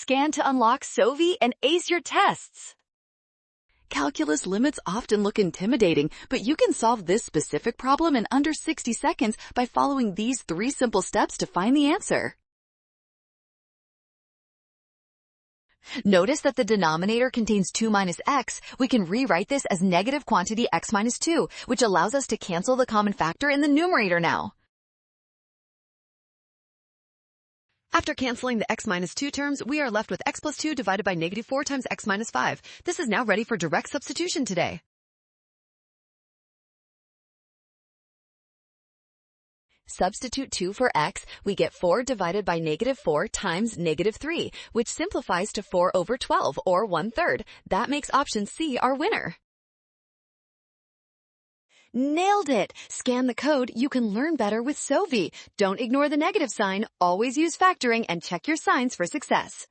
scan to unlock SOVI and ace your tests. Calculus limits often look intimidating, but you can solve this specific problem in under 60 seconds by following these 3 simple steps to find the answer. Notice that the denominator contains 2 minus x. We can rewrite this as negative quantity x minus 2, which allows us to cancel the common factor in the numerator now. After canceling the x minus 2 terms, we are left with x plus 2 divided by negative 4 times x minus 5. This is now ready for direct substitution today. Substitute 2 for x, we get 4 divided by negative 4 times negative 3, which simplifies to 4 over 12, or 1/3. That makes option C our winner. Nailed it! Scan the code. You can learn better with SOVI. Don't ignore the negative sign. Always use factoring and check your signs for success.